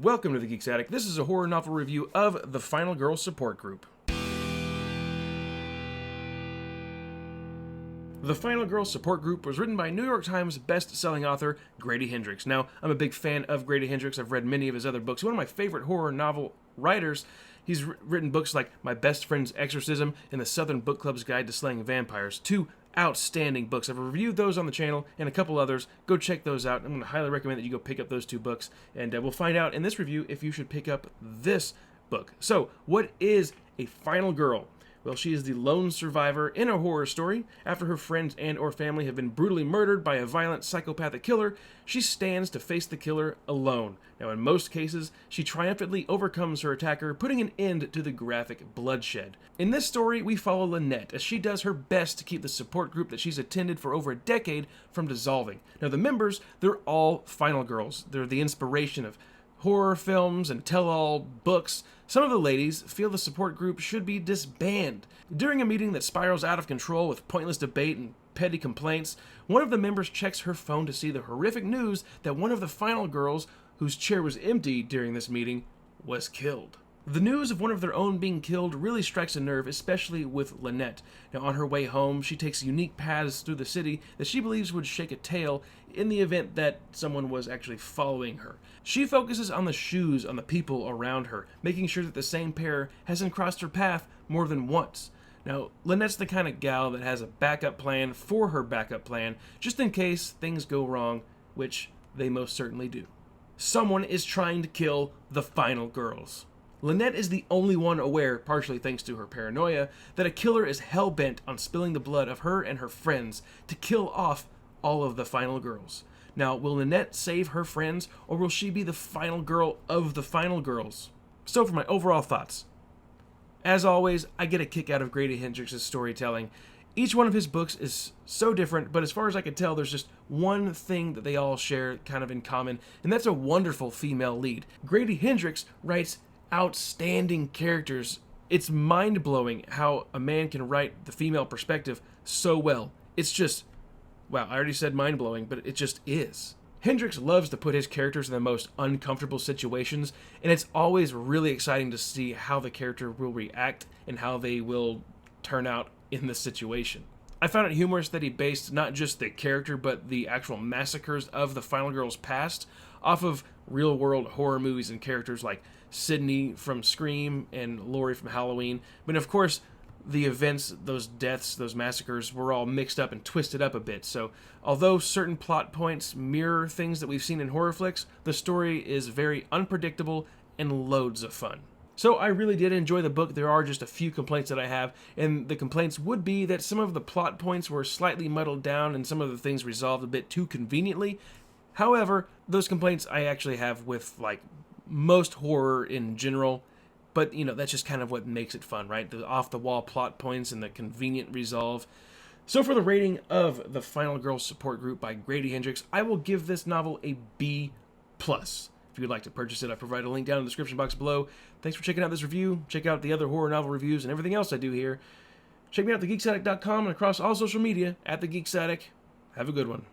Welcome to the Geeks Attic. This is a horror novel review of The Final Girl Support Group. The Final Girl Support Group was written by New York Times Bestselling Author Grady Hendrix. Now, I'm a big fan of Grady Hendrix. I've read many of his other books. One of my favorite horror novel writers. He's written books like My Best Friend's Exorcism and The Southern Book Club's Guide to Slaying Vampires. Two outstanding books. I've reviewed those on the channel and a couple others. Go check those out. I'm going to highly recommend that you go pick up those two books. And we'll find out in this review if you should pick up this book. So, what is a final girl? Well, she is the lone survivor in a horror story. After her friends and or family have been brutally murdered by a violent psychopathic killer, she stands to face the killer alone. Now, in most cases, she triumphantly overcomes her attacker, putting an end to the graphic bloodshed. In this story, we follow Lynette as she does her best to keep the support group that she's attended for over a decade from dissolving. Now, the members, they're all final girls. They're the inspiration of horror films and tell-all books. Some of the ladies feel the support group should be disbanded. During a meeting that spirals out of control with pointless debate and petty complaints, one of the members checks her phone to see the horrific news that one of the final girls, whose chair was empty during this meeting, was killed. The news of one of their own being killed really strikes a nerve, especially with Lynette. Now, on her way home, she takes unique paths through the city that she believes would shake a tail in the event that someone was actually following her. She focuses on the shoes on the people around her, making sure that the same pair hasn't crossed her path more than once. Now, Lynette's the kind of gal that has a backup plan for her backup plan, just in case things go wrong, which they most certainly do. Someone is trying to kill the final girls. Lynette is the only one aware, partially thanks to her paranoia, that a killer is hell-bent on spilling the blood of her and her friends to kill off all of the final girls. Now, will Lynette save her friends, or will she be the final girl of the final girls? So, for my overall thoughts. As always, I get a kick out of Grady Hendrix's storytelling. Each one of his books is so different, but as far as I can tell, there's just one thing that they all share kind of in common, and that's a wonderful female lead. Grady Hendrix writes outstanding characters. It's mind-blowing how a man can write the female perspective so well. It's just, wow, I already said mind-blowing, but it just is. Hendrix loves to put his characters in the most uncomfortable situations, and it's always really exciting to see how the character will react and how they will turn out in the situation. I found it humorous that he based not just the character, but the actual massacres of the final girl's past off of real-world horror movies and characters like Sydney from Scream and Laurie from Halloween. But of course, the events, those deaths, those massacres were all mixed up and twisted up a bit. So although certain plot points mirror things that we've seen in horror flicks, the story is very unpredictable and loads of fun. So I really did enjoy the book. There are just a few complaints that I have, and the complaints would be that some of the plot points were slightly muddled down and some of the things resolved a bit too conveniently. However, those complaints I actually have with like most horror in general, but you know, that's just kind of what makes it fun, right? The off-the-wall plot points and the convenient resolve. So for the rating of The Final Girl Support Group by Grady Hendrix, I will give this novel a B+. If you would like to purchase it, I provide a link down in the description box below. Thanks for checking out this review. Check out the other horror novel reviews and everything else I do here. Check me out at thegeeksaddict.com and across all social media at The Geeks Attic. Have a good one.